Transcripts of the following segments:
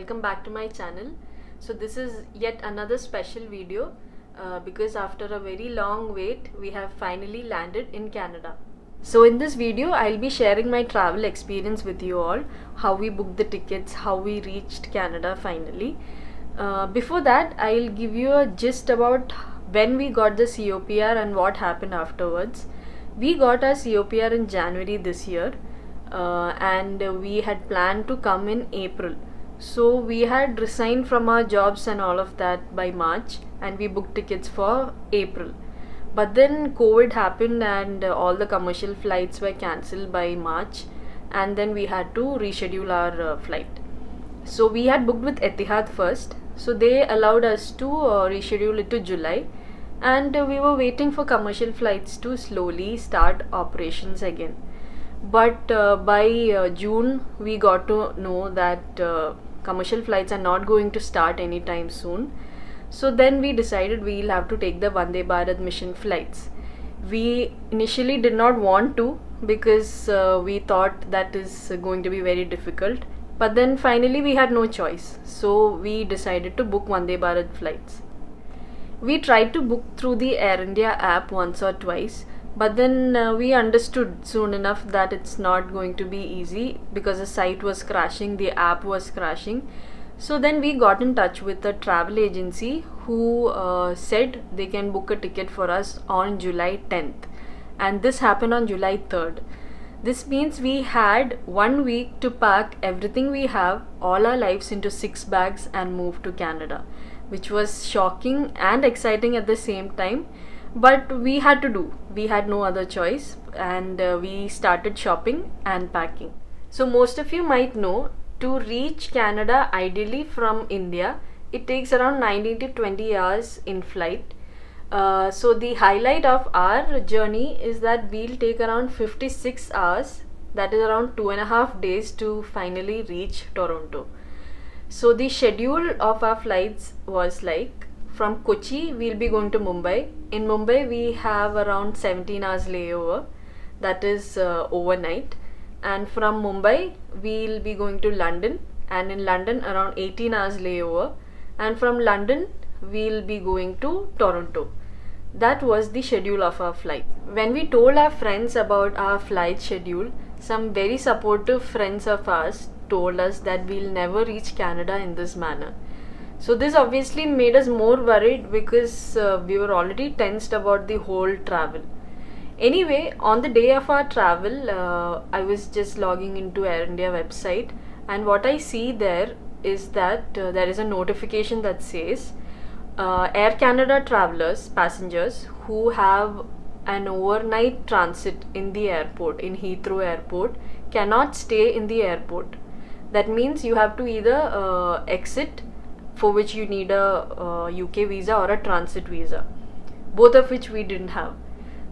welcome back to my channel. So this is yet another special video because after a very long wait we have finally landed in Canada. So in this video I'll be sharing my travel experience with you all, how we booked the tickets, how we reached Canada finally. Before that I'll give you a gist about when we got the COPR and what happened afterwards. We got our COPR in January this year. And we had planned to come in April. So we had resigned from our jobs and all of that by March, and we booked tickets for April. But then COVID happened and all the commercial flights were cancelled by March, and then we had to reschedule our flight. So we had booked with Etihad first, so they allowed us to reschedule it to July, and we were waiting for commercial flights to slowly start operations again. But by June we got to know that commercial flights are not going to start anytime soon. So then we decided we'll have to take the Vande Bharat mission flights. We initially did not want to because we thought that is going to be very difficult. But then finally we had no choice. So we decided to book Vande Bharat flights. We tried to book through the Air India app once or twice. But then we understood soon enough that it's not going to be easy because the site was crashing, the app was crashing. So then we got in touch with a travel agency who said they can book a ticket for us on July 10th. And this happened on July 3rd. This means we had 1 week to pack everything we have, all our lives, into 6 bags and move to Canada, which was shocking and exciting at the same time. But we had to do. We had no other choice, and we started shopping and packing. So most of you might know, to reach Canada ideally from India, it takes around 19 to 20 hours in flight. So the highlight of our journey is that we'll take around 56 hours, that is around 2.5 days, to finally reach Toronto. So the schedule of our flights was like, from Kochi we'll be going to Mumbai. In Mumbai we have around 17 hours layover, that is overnight. And from Mumbai we'll be going to London, and in London around 18 hours layover. And from London we'll be going to Toronto. That was the schedule of our flight. When we told our friends about our flight schedule, some very supportive friends of ours told us that we'll never reach Canada in this manner. So this obviously made us more worried because we were already tensed about the whole travel. Anyway, on the day of our travel, I was just logging into Air India website, and what I see there is that there is a notification that says Air Canada travelers, passengers who have an overnight transit in the airport, in Heathrow Airport, cannot stay in the airport. That means you have to either exit, for which you need a UK visa or a transit visa, both of which we didn't have.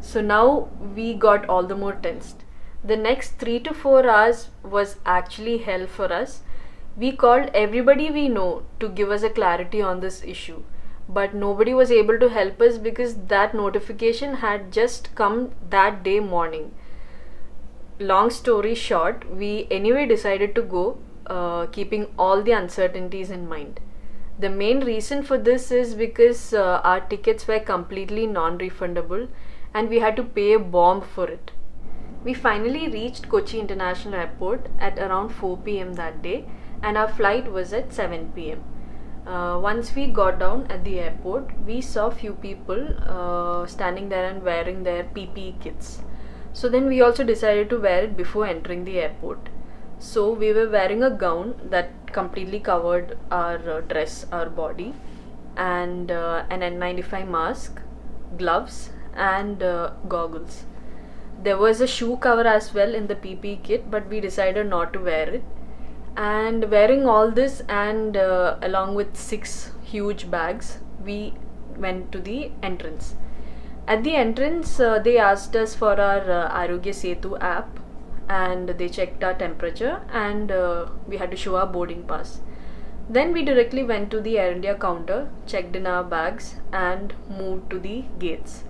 So now we got all the more tensed. The next 3 to 4 hours was actually hell for us. We called everybody we know to give us a clarity on this issue, but nobody was able to help us because that notification had just come that day morning. Long story short, we anyway decided to go, keeping all the uncertainties in mind. The main reason for this is because our tickets were completely non-refundable and we had to pay a bomb for it. We finally reached Kochi International Airport at around 4 p.m. that day, and our flight was at 7 p.m. Once we got down at the airport, we saw few people standing there and wearing their PPE kits. So then we also decided to wear it before entering the airport. So we were wearing a gown that completely covered our dress, our body, and an N95 mask, gloves, and goggles. There was a shoe cover as well in the PPE kit, but we decided not to wear it. And wearing all this and along with 6 huge bags, we went to the entrance. At the entrance, they asked us for our Arogya Setu app, and they checked our temperature, and we had to show our boarding pass. Then we directly went to the Air India counter, checked in our bags, and moved to the gates.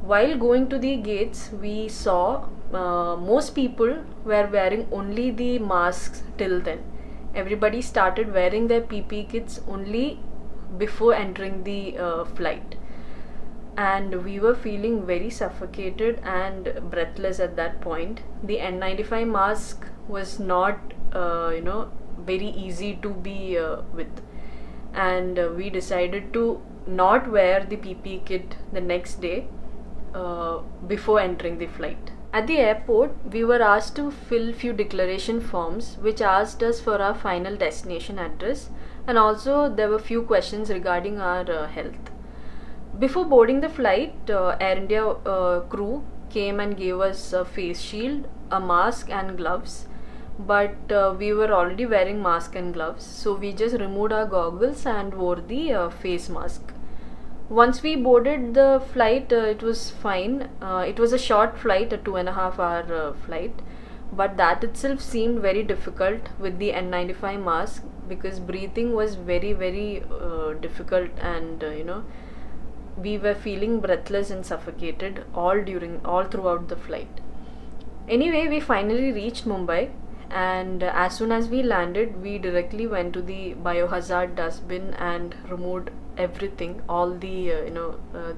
While going to the gates, we saw most people were wearing only the masks till then. everybody started wearing their PPE kits only before entering the flight. And we were feeling very suffocated and breathless at that point. The N95 mask was not, very easy to be with, and we decided to not wear the PPE kit the next day before entering the flight. At the airport, we were asked to fill few declaration forms which asked us for our final destination address, and also there were few questions regarding our health. Before boarding the flight, Air India crew came and gave us a face shield, a mask and gloves, but we were already wearing mask and gloves, so we just removed our goggles and wore the face mask. Once we boarded the flight, it was fine. It was a short flight, a 2.5 hour flight, but that itself seemed very difficult with the N95 mask, because breathing was very, very difficult, and we were feeling breathless and suffocated all throughout the flight. Anyway, we finally reached Mumbai, and as soon as we landed, we directly went to the biohazard dustbin and removed everything, all the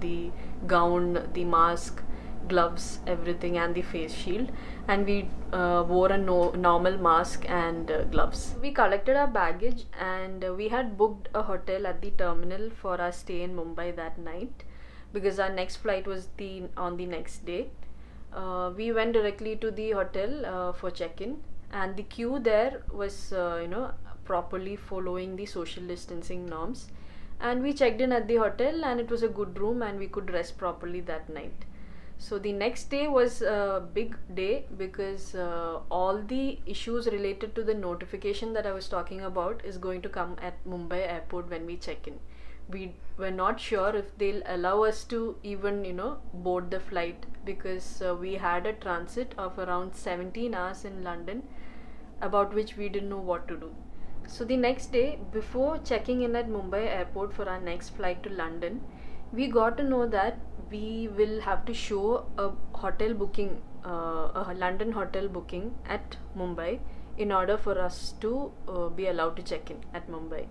the gown, the mask, gloves, everything, and the face shield, and we wore a normal mask and gloves. We collected our baggage, and we had booked a hotel at the terminal for our stay in Mumbai that night, because our next flight was on the next day. We went directly to the hotel for check-in, and the queue there was properly following the social distancing norms, and we checked in at the hotel, and it was a good room, and we could rest properly that night. So the next day was a big day, because all the issues related to the notification that I was talking about is going to come at Mumbai airport when we check in. We were not sure if they'll allow us to even board the flight, because we had a transit of around 17 hours in London, about which we didn't know what to do. So the next day, before checking in at Mumbai airport for our next flight to London, we got to know that we will have to show a hotel booking, a London hotel booking at Mumbai, in order for us to be allowed to check in at Mumbai.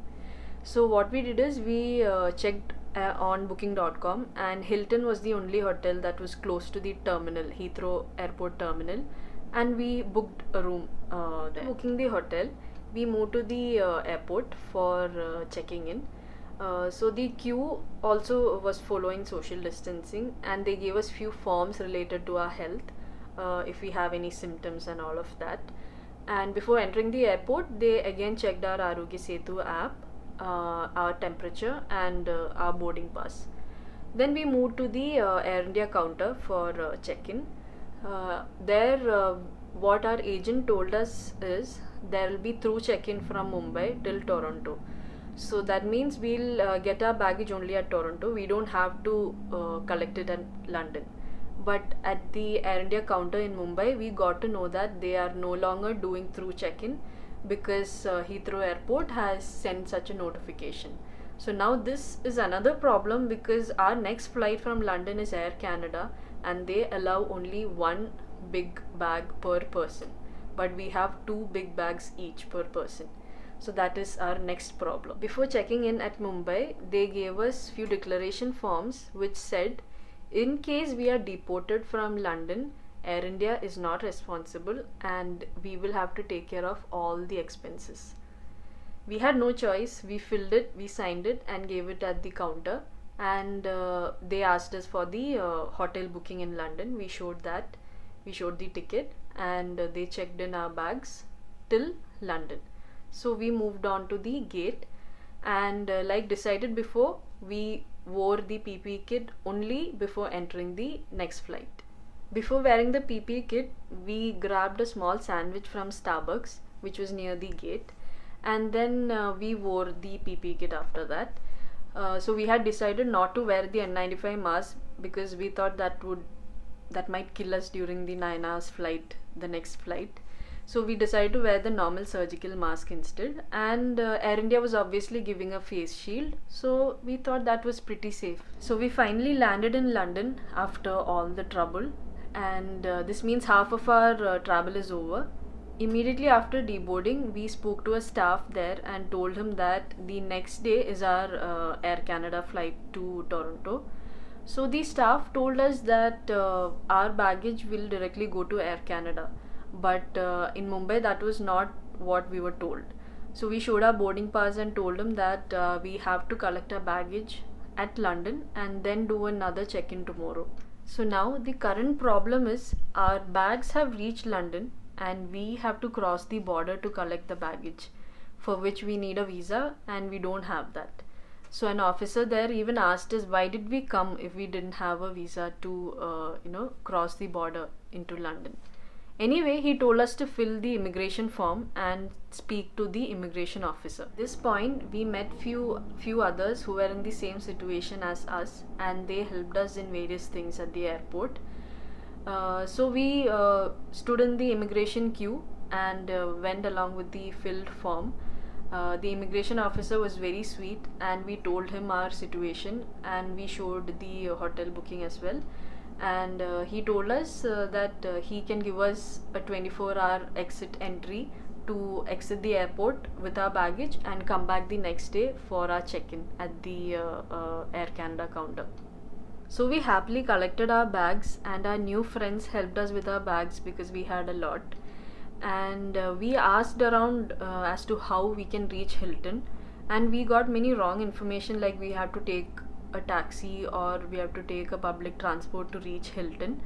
So what we did is we checked on booking.com, and Hilton was the only hotel that was close to the terminal, Heathrow Airport terminal, and we booked a room there. Booking the hotel, we moved to the airport for checking in. So the queue also was following social distancing, and they gave us few forms related to our health, if we have any symptoms and all of that. And before entering the airport, they again checked our Arogya Setu app, our temperature, and our boarding pass. Then we moved to the Air India counter for check-in. There, what our agent told us is there will be through check-in from Mumbai till Toronto. So that means we'll get our baggage only at Toronto. We don't have to collect it at London. But at the Air India counter in Mumbai, we got to know that they are no longer doing through check-in, because Heathrow Airport has sent such a notification. So now this is another problem, because our next flight from London is Air Canada, and they allow only one big bag per person, but we have 2 big bags each per person. So that is our next problem. Before checking in at Mumbai, they gave us few declaration forms which said, in case we are deported from London, Air India is not responsible, and we will have to take care of all the expenses. We had no choice. We filled it, we signed it, and gave it at the counter, and they asked us for the hotel booking in London. We showed that, we showed the ticket, and they checked in our bags till London. So we moved on to the gate, and like decided before, we wore the PPE kit only before entering the next flight. Before wearing the PPE kit, we grabbed a small sandwich from Starbucks, which was near the gate, and then we wore the PPE kit after that. So we had decided not to wear the N95 mask, because we thought that might kill us during the 9 hours flight, the next flight. So we decided to wear the normal surgical mask instead, and Air India was obviously giving a face shield, so we thought that was pretty safe. So we finally landed in London after all the trouble, and this means half of our travel is over. Immediately after deboarding, we spoke to a staff there and told him that the next day is our Air Canada flight to Toronto. So the staff told us that our baggage will directly go to Air Canada, but in Mumbai that was not what we were told. So we showed our boarding pass and told him that we have to collect our baggage at London and then do another check-in tomorrow. So now the current problem is our bags have reached London and we have to cross the border to collect the baggage, for which we need a visa and we don't have that. So an officer there even asked us why did we come if we didn't have a visa to cross the border into London. Anyway, he told us to fill the immigration form and speak to the immigration officer. At this point, we met few others who were in the same situation as us, and they helped us in various things at the airport. So we stood in the immigration queue and went along with the filled form. The immigration officer was very sweet, and we told him our situation and we showed the hotel booking as well. And he told us that he can give us a 24-hour exit entry to exit the airport with our baggage and come back the next day for our check-in at the Air Canada counter. So we happily collected our bags, and our new friends helped us with our bags because we had a lot. And we asked around as to how we can reach Hilton, and we got many wrong information, like we have to take a taxi or we have to take a public transport to reach Hilton.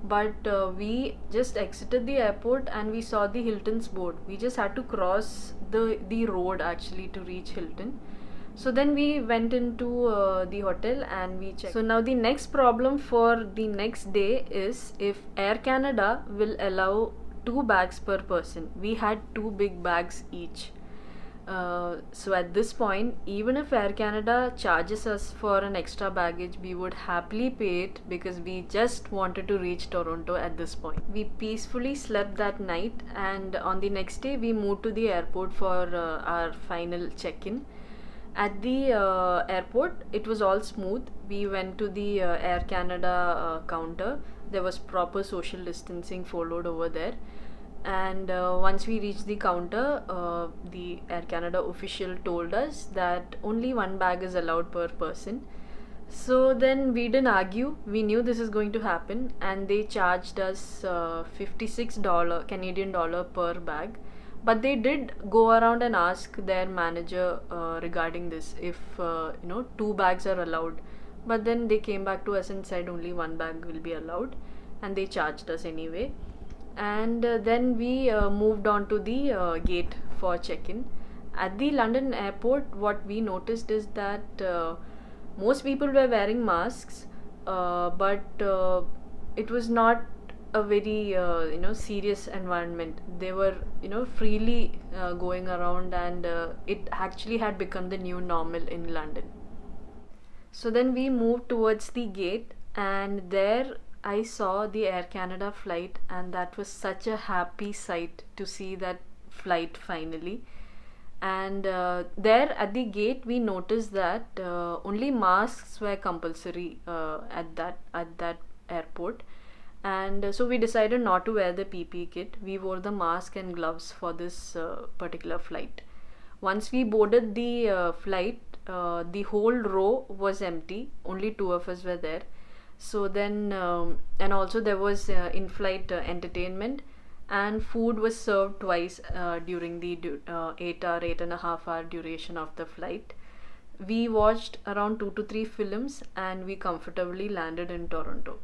But we just exited the airport and we saw the Hilton's board. We just had to cross the road actually to reach Hilton. So then we went into the hotel and we checked. So now the next problem for the next day is if Air Canada will allow 2 bags per person. We had 2 big bags each. So at this point, even if Air Canada charges us for an extra baggage, we would happily pay it because we just wanted to reach Toronto at this point. We peacefully slept that night, and on the next day we moved to the airport for our final check-in. At the airport, it was all smooth. We went to the Air Canada counter. There was proper social distancing followed over there. And once we reached the counter, the Air Canada official told us that only 1 bag is allowed per person. So then we didn't argue. We knew this is going to happen, and they charged us $56 Canadian dollar per bag. But they did go around and ask their manager regarding this, if 2 bags are allowed. But then they came back to us and said only 1 bag will be allowed, and they charged us anyway. And then we moved on to the gate for check-in. At the London airport, what we noticed is that most people were wearing masks, but it was not a very serious environment. They were freely going around, and it actually had become the new normal in London. So then we moved towards the gate, and there I saw the Air Canada flight, and that was such a happy sight to see that flight finally. And there at the gate we noticed that only masks were compulsory at that airport. And so we decided not to wear the PPE kit. We wore the mask and gloves for this particular flight. Once we boarded the flight, the whole row was empty. Only 2 of us were there. So then and also there was in-flight entertainment, and food was served twice during the 8.5 hour duration of the flight. We watched around 2 to 3 films, and we comfortably landed in Toronto.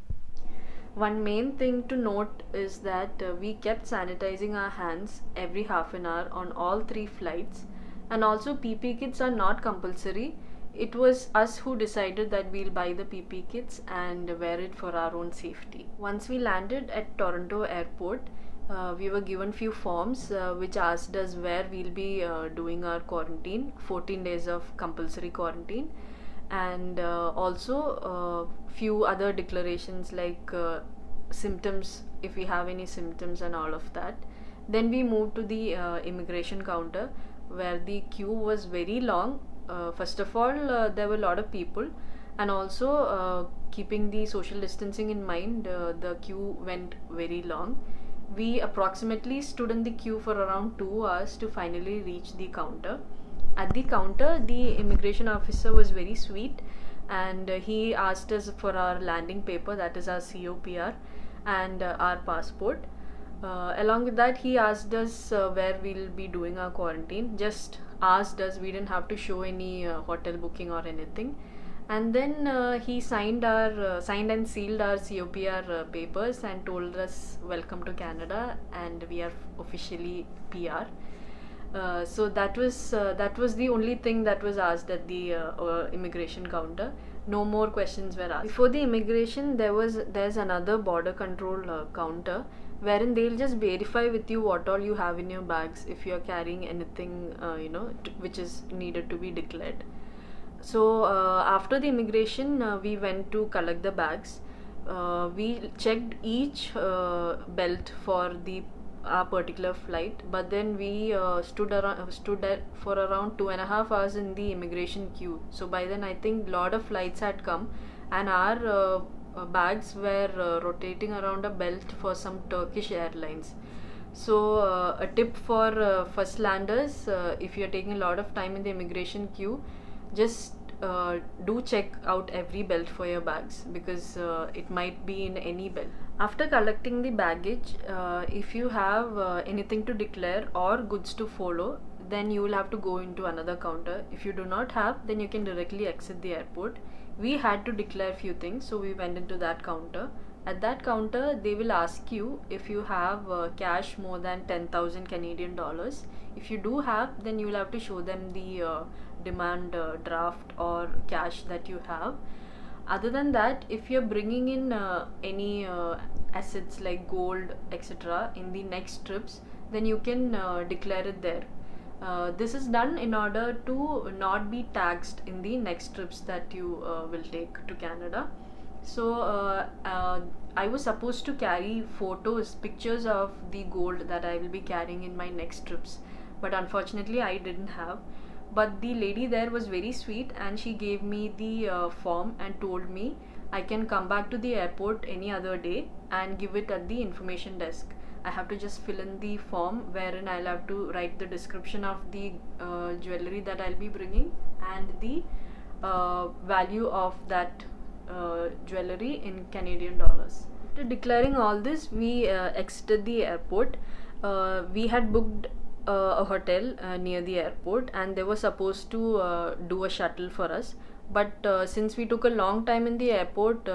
One main thing to note is that we kept sanitizing our hands every half an hour on all 3 flights, and also PPE kits are not compulsory. It was us who decided that we'll buy the PPE kits and wear it for our own safety. Once we landed at Toronto airport, we were given few forms which asked us where we'll be doing our quarantine, 14 days of compulsory quarantine, and also few other declarations like symptoms, if we have any symptoms and all of that. Then we moved to the immigration counter, where the queue was very long. First of all, there were a lot of people, and also keeping the social distancing in mind, the queue went very long. We approximately stood in the queue for around 2 hours to finally reach the counter. At the counter, the immigration officer was very sweet, and he asked us for our landing paper, that is our COPR, and our passport. Along with that, he asked us where we'll be doing our quarantine. Just asked us, we didn't have to show any hotel booking or anything. And then he signed and sealed our COPR papers and told us welcome to Canada, and we are officially PR. So that was the only thing that was asked at the immigration counter. No more questions were asked. Before the immigration, there's another border control counter wherein they'll just verify with you what all you have in your bags, if you are carrying anything which is needed to be declared. So after the immigration, we went to collect the bags. We checked each belt for the our particular flight, but then we stood there for around 2.5 hours in the immigration queue. So by then I think lot of flights had come, and our bags were rotating around a belt for some Turkish Airlines. So a tip for first landers, if you are taking a lot of time in the immigration queue, just do check out every belt for your bags, because it might be in any belt. After collecting the baggage, if you have anything to declare or goods to follow, then you will have to go into another counter. If you do not have, then you can directly exit the airport. We had to declare few things, so we went into that counter. At that counter, they will ask you if you have cash more than 10,000 Canadian dollars. If you do have, then you will have to show them the demand draft or cash that you have. Other than that, if you're bringing in any assets like gold, etc., in the next trips, then you can declare it there. This is done in order to not be taxed in the next trips that you will take to Canada. So I was supposed to carry pictures of the gold that I will be carrying in my next trips, but unfortunately I didn't have. But the lady there was very sweet, and she gave me the form and told me I can come back to the airport any other day and give it at the information desk. I have to just fill in the form wherein I'll have to write the description of the jewelry that I'll be bringing and the value of that jewelry in Canadian dollars. After declaring all this, we exited the airport. We had booked a hotel near the airport, and they were supposed to do a shuttle for us. But since we took a long time in the airport,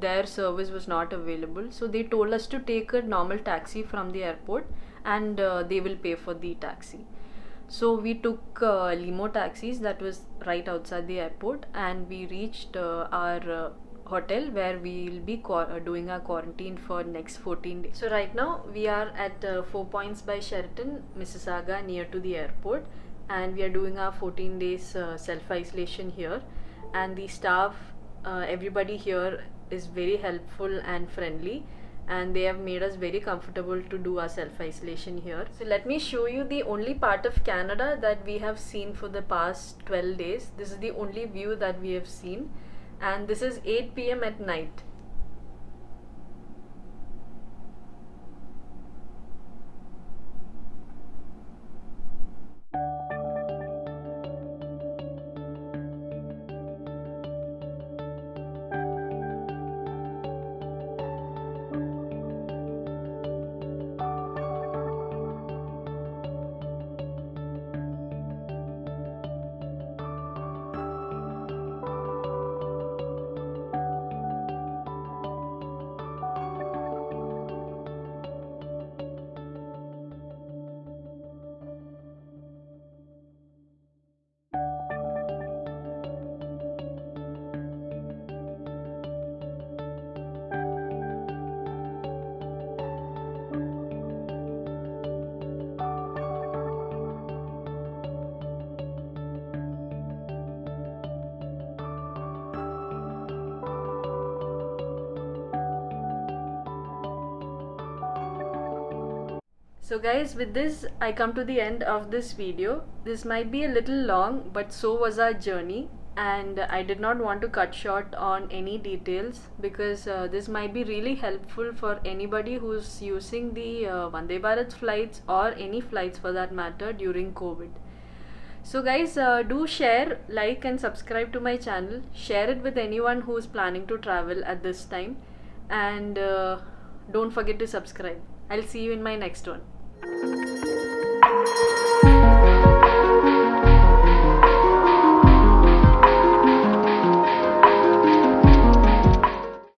their service was not available. So they told us to take a normal taxi from the airport, and they will pay for the taxi. So we took limo taxis that was right outside the airport, and we reached our hotel where we will be doing our quarantine for next 14 days. So right now we are at 4 Points by Sheraton, Mississauga, near to the airport, and we are doing our 14 days self-isolation here. And the staff, everybody here is very helpful and friendly, and they have made us very comfortable to do our self-isolation here. So let me show you the only part of Canada that we have seen for the past 12 days. This is the only view that we have seen, and this is 8 p.m. at night. So guys, with this I come to the end of this video. This might be a little long, but so was our journey. and I did not want to cut short on any details because this might be really helpful for anybody who's using the Vande Bharat flights or any flights for that matter during COVID. So guys, do share, like and subscribe to my channel. Share it with anyone who is planning to travel at this time, and don't forget to subscribe. I'll see you in my next one.